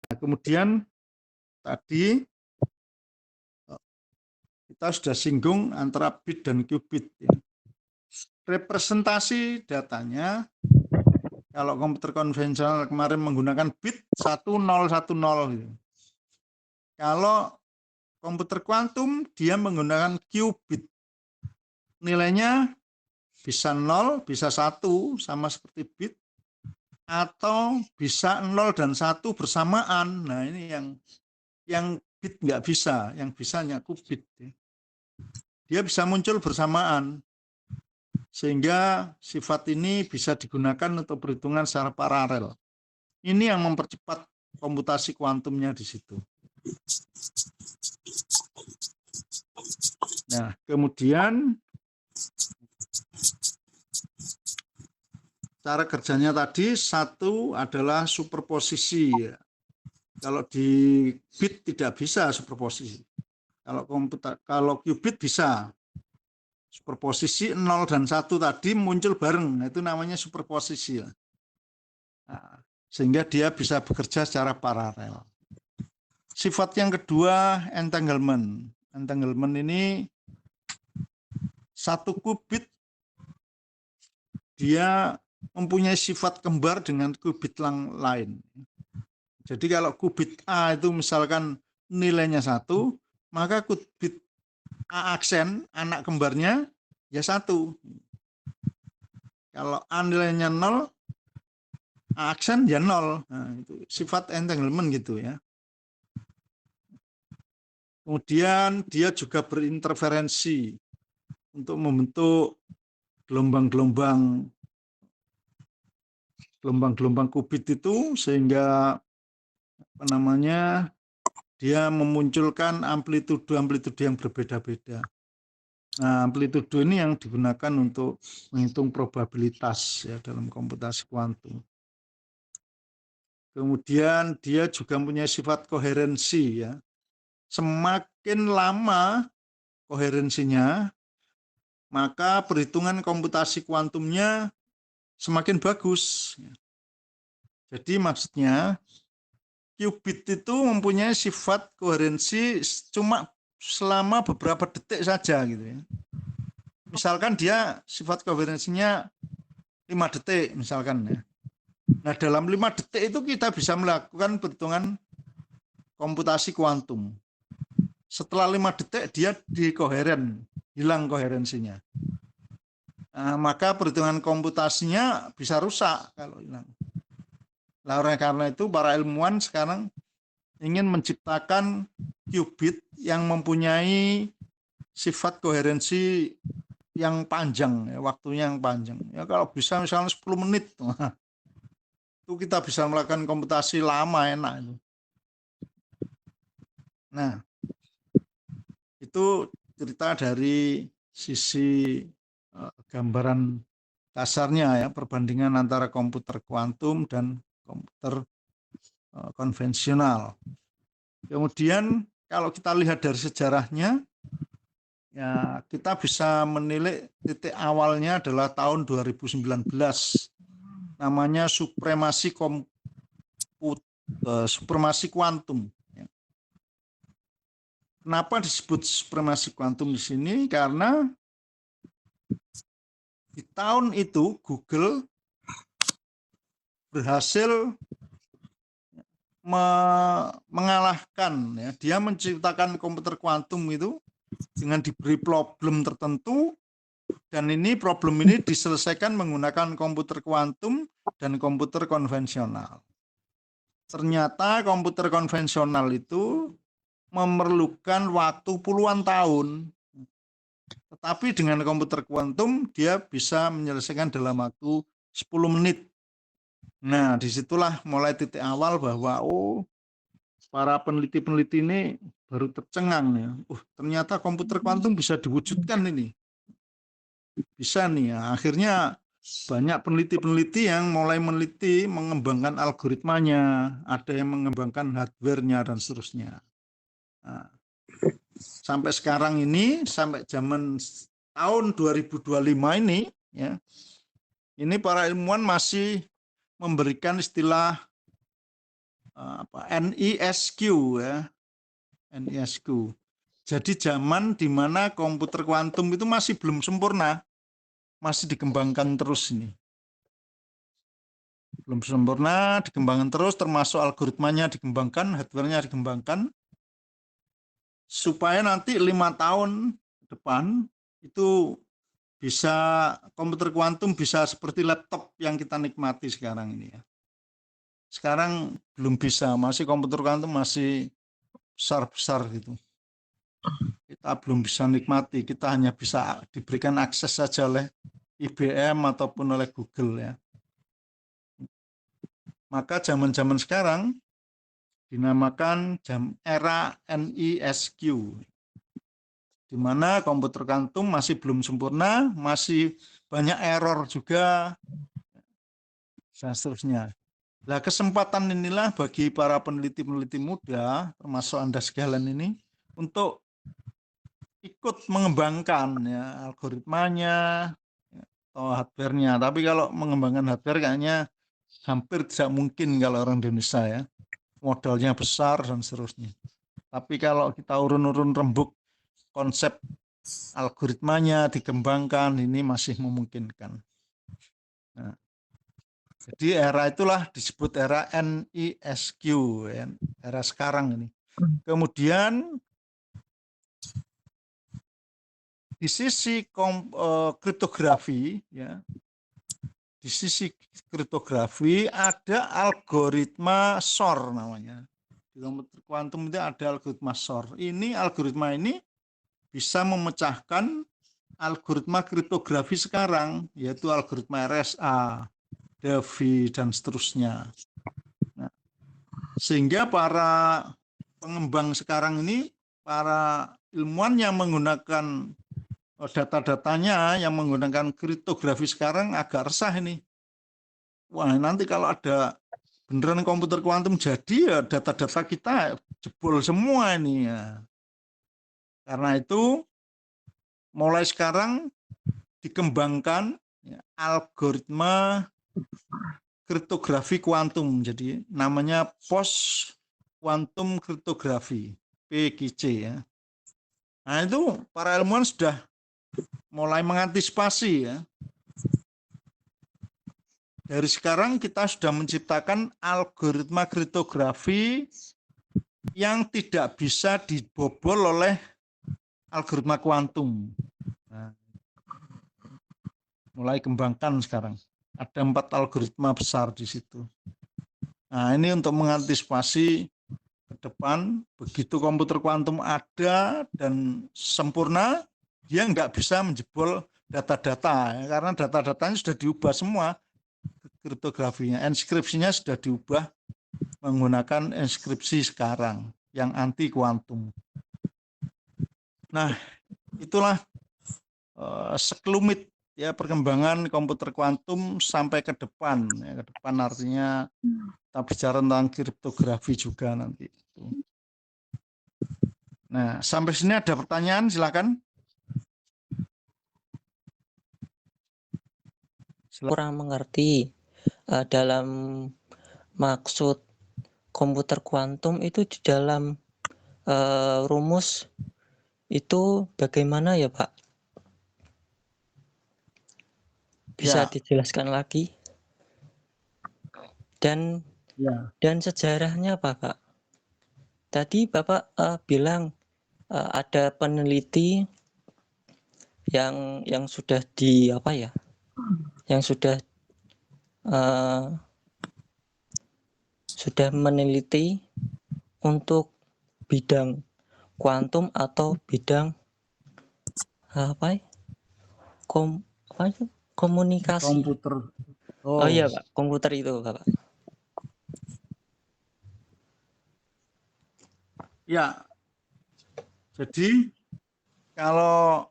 Kemudian tadi kita sudah singgung antara bit dan qubit. Ya. Representasi datanya, kalau komputer konvensional kemarin menggunakan bit 1010. Gitu. Kalau komputer kuantum dia menggunakan qubit. Nilainya bisa 0, bisa 1 sama seperti bit, atau bisa 0 dan 1 bersamaan. Nah, ini yang bit nggak bisa, yang bisa hanya qubit. Dia bisa muncul bersamaan, sehingga sifat ini bisa digunakan untuk perhitungan secara paralel. Ini yang mempercepat komputasi kuantumnya di situ. Nah, kemudian cara kerjanya tadi, satu adalah superposisi. Kalau di bit tidak bisa superposisi. Kalau qubit bisa. Superposisi 0 dan 1 tadi muncul bareng, itu namanya superposisi. Nah, sehingga dia bisa bekerja secara paralel. Sifat yang kedua, entanglement. Entanglement ini satu qubit dia mempunyai sifat kembar dengan qubit lain. Jadi kalau qubit A itu misalkan nilainya 1, maka qubit A aksen, anak kembarnya, ya 1. Kalau A nilainya 0, A aksen ya 0. Nah, itu sifat entanglement gitu ya. Kemudian dia juga berinterferensi untuk membentuk gelombang-gelombang qubit itu, sehingga dia memunculkan amplitude yang berbeda-beda. Nah, amplitude ini yang digunakan untuk menghitung probabilitas ya dalam komputasi kuantum. Kemudian dia juga mempunyai sifat koherensi ya. Semakin lama koherensinya, maka perhitungan komputasi kuantumnya semakin bagus. Jadi maksudnya qubit itu mempunyai sifat koherensi cuma selama beberapa detik saja gitu ya. Misalkan dia sifat koherensinya 5 detik misalkan ya. Nah, dalam 5 detik itu kita bisa melakukan perhitungan komputasi kuantum. Setelah 5 detik dia dikoheren, hilang koherensinya. Nah, maka perhitungan komputasinya bisa rusak kalau hilang. Karena itu para ilmuwan sekarang ingin menciptakan qubit yang mempunyai sifat koherensi yang panjang, ya, waktunya yang panjang. Ya kalau bisa misalnya 10 menit, itu kita bisa melakukan komputasi lama, enak itu. Nah, itu cerita dari sisi gambaran dasarnya ya, perbandingan antara komputer kuantum dan komputer konvensional. Kemudian kalau kita lihat dari sejarahnya, ya kita bisa menilai titik awalnya adalah tahun 2019. Namanya supremasi kuantum. Kenapa disebut supremasi kuantum di sini? Karena di tahun itu Google berhasil mengalahkan, ya, dia menciptakan komputer kuantum itu dengan diberi problem tertentu, dan problem ini diselesaikan menggunakan komputer kuantum dan komputer konvensional. Ternyata komputer konvensional itu memerlukan waktu puluhan tahun. Tetapi dengan komputer kuantum dia bisa menyelesaikan dalam waktu 10 menit. Nah, disitulah mulai titik awal bahwa para peneliti-peneliti ini baru tercengang ya. Ternyata komputer kuantum bisa diwujudkan ini. Bisa nih ya. Akhirnya banyak peneliti-peneliti yang mulai meneliti, mengembangkan algoritmanya, ada yang mengembangkan hardware-nya dan seterusnya. Nah, sampai sekarang ini, sampai zaman tahun 2025 ini, ya, ini para ilmuwan masih memberikan istilah NISQ ya, NISQ. Jadi zaman di mana komputer kuantum itu masih belum sempurna, masih dikembangkan terus ini. Belum sempurna, dikembangkan terus, termasuk algoritmanya dikembangkan, hardware-nya dikembangkan, supaya nanti 5 tahun depan itu bisa komputer kuantum bisa seperti laptop yang kita nikmati sekarang ini ya. Sekarang belum bisa, masih komputer kuantum masih besar-besar gitu. Kita belum bisa nikmati, kita hanya bisa diberikan akses saja oleh IBM ataupun oleh Google ya. Maka zaman-zaman sekarang dinamakan era NISQ, di mana komputer kuantum masih belum sempurna, masih banyak error juga, dan seterusnya. Nah, kesempatan inilah bagi para peneliti-peneliti muda, termasuk Anda sekalian ini, untuk ikut mengembangkan ya algoritmanya atau hardware-nya. Tapi kalau mengembangkan hardware kayaknya hampir tidak mungkin kalau orang Indonesia ya. Modalnya besar dan seterusnya. Tapi kalau kita urun-urun rembuk konsep algoritmanya dikembangkan, ini masih memungkinkan. Nah, jadi era itulah disebut era NISQ, ya, era sekarang ini. Kemudian di sisi kriptografi, ya, di sisi kriptografi ada algoritma SOR namanya. Di komputer kuantum itu ada algoritma SOR. Ini algoritma ini bisa memecahkan algoritma kriptografi sekarang, yaitu algoritma RSA, DAVI, dan seterusnya. Nah, sehingga para pengembang sekarang ini, para ilmuwan yang menggunakan data-datanya, yang menggunakan kriptografi sekarang agak resah ini. Wah, nanti kalau ada beneran komputer kuantum jadi ya data-data kita jebol semua ini ya. Karena itu mulai sekarang dikembangkan ya, algoritma kriptografi kuantum. Jadi namanya post quantum kriptografi, PQC ya. Nah, itu para ilmuwan sudah mulai mengantisipasi ya. Dari sekarang kita sudah menciptakan algoritma kriptografi yang tidak bisa dibobol oleh algoritma kuantum. Nah, mulai kembangkan sekarang. Ada 4 algoritma besar di situ. Nah, ini untuk mengantisipasi ke depan, begitu komputer kuantum ada dan sempurna, dia nggak bisa menjebol data-data, ya, karena data-datanya sudah diubah semua kriptografinya, enskripsinya sudah diubah menggunakan enskripsi sekarang yang anti kuantum. Nah, itulah sekelumit ya perkembangan komputer kuantum sampai ke depan. Ya, ke depan artinya kita bicara tentang kriptografi juga nanti. Nah, sampai sini ada pertanyaan, silakan. Kurang mengerti dalam maksud komputer kuantum itu di dalam rumus itu bagaimana ya Pak? Bisa Ya. dijelaskan lagi? Dan sejarahnya apa Pak? Tadi Bapak bilang ada peneliti yang sudah di apa ya? Yang sudah meneliti untuk bidang kuantum atau bidang apa ya? Komunikasi. Komputer. Oh iya Pak, komputer itu Bapak. Ya, jadi kalau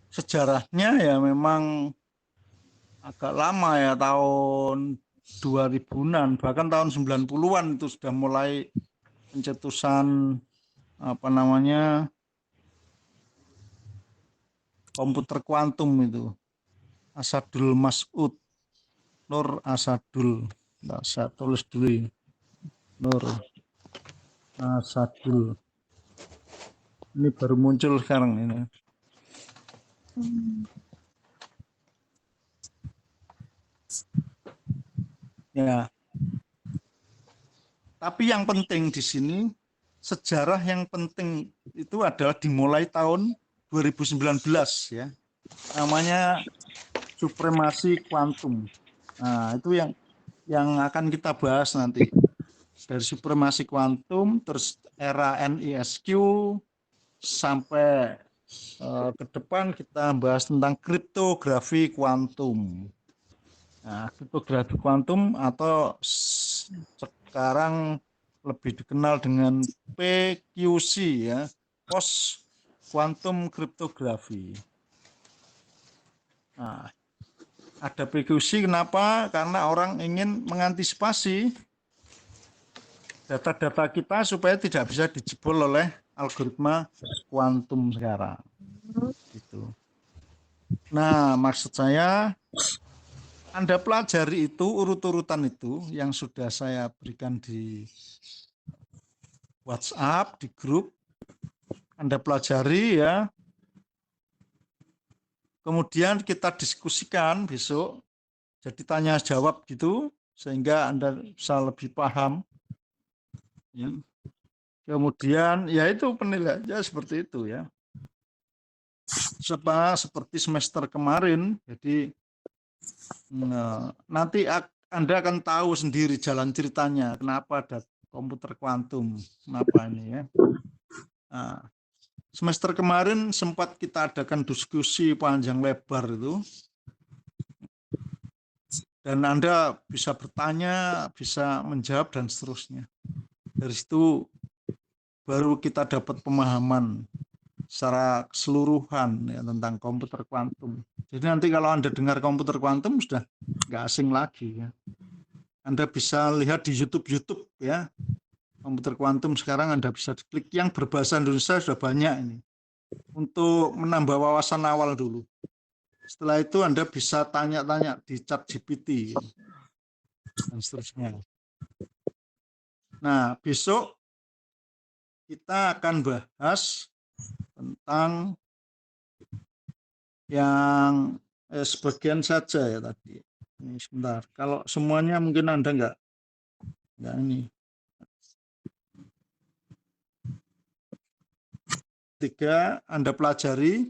sejarahnya ya memang agak lama ya, tahun 2000-an, bahkan tahun 90-an itu sudah mulai pencetusan apa namanya komputer kuantum itu. Asadul Mas'ud, Nur Asadul. Nah, saya tulis dulu ini. Nur Asadul. Ini baru muncul sekarang ini. Ya. Tapi yang penting di sini, sejarah yang penting itu adalah dimulai tahun 2019 ya. Namanya supremasi kuantum. Nah, itu yang akan kita bahas nanti. Dari supremasi kuantum, terus era NISQ, sampai ke depan kita bahas tentang kriptografi kuantum. Nah, kriptografi kuantum atau sekarang lebih dikenal dengan PQC ya, post quantum cryptography. Nah, ada PQC kenapa? Karena orang ingin mengantisipasi data-data kita supaya tidak bisa dijebol oleh algoritma kuantum sekarang. Gitu. Nah, maksud saya Anda pelajari itu urut-urutan itu yang sudah saya berikan di WhatsApp, di grup. Anda pelajari ya. Kemudian kita diskusikan besok. Jadi tanya jawab gitu sehingga Anda bisa lebih paham. Ya. Kemudian ya itu penilaiannya seperti itu ya. Seperti semester kemarin. Jadi nanti Anda akan tahu sendiri jalan ceritanya kenapa ada komputer kuantum, kenapa ini ya. Nah, semester kemarin sempat kita adakan diskusi panjang lebar itu. Dan Anda bisa bertanya, bisa menjawab dan seterusnya. Dari situ baru kita dapat pemahaman secara keseluruhan ya, tentang komputer kuantum. Jadi nanti kalau Anda dengar komputer kuantum sudah nggak asing lagi ya. Anda bisa lihat di YouTube ya. Komputer kuantum sekarang Anda bisa klik yang berbahasa Indonesia sudah banyak ini. Untuk menambah wawasan awal dulu. Setelah itu Anda bisa tanya-tanya di ChatGPT dan seterusnya. Nah, besok kita akan bahas tentang yang sebagian saja ya tadi. Ini sebentar. Kalau semuanya mungkin Anda enggak ini. 3 Anda pelajari,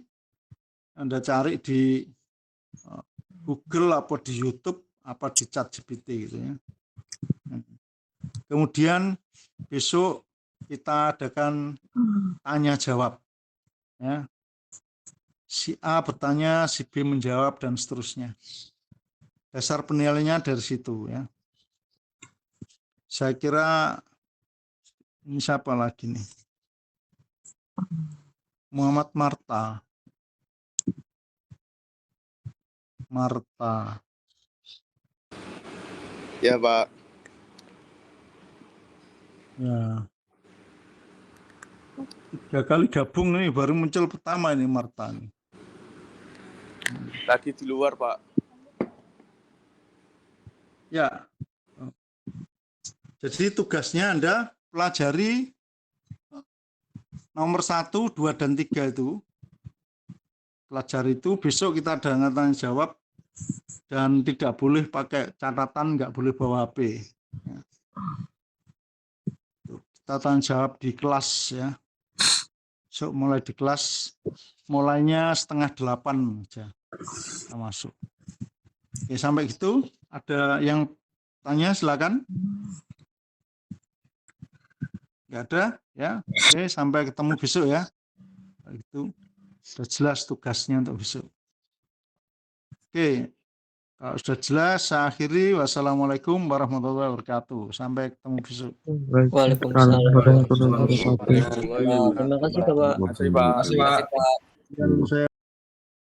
Anda cari di Google apa di YouTube apa di ChatGPT gitu ya. Kemudian besok kita adakan tanya jawab ya. Si A bertanya, si B menjawab dan seterusnya. Dasar penilaiannya dari situ ya. Saya kira ini siapa lagi nih? Muhammad Marta. Ya, Pak. Ya. 3 kali gabung nih, baru muncul pertama ini Marta nih. Tadi di luar, Pak. Ya. Jadi tugasnya Anda pelajari nomor 1, 2, dan 3 itu. Pelajari itu, besok kita ada tanya jawab dan tidak boleh pakai catatan, nggak boleh bawa HP. Ya. Kita tanya jawab di kelas ya. So, mulai di kelas, mulainya 7:30 aja kita masuk. Oke, sampai gitu. Ada yang tanya, silakan. Nggak ada ya. Oke, sampai ketemu besok ya. Itu sudah jelas tugasnya untuk besok. Oke, kalau sudah jelas saya akhiri. Wassalamualaikum warahmatullahi wabarakatuh. Sampai ketemu besok. Waalaikumsalam warahmatullahi wabarakatuh. Terima Terima kasih Bapak. kasih, Pak. Dan saya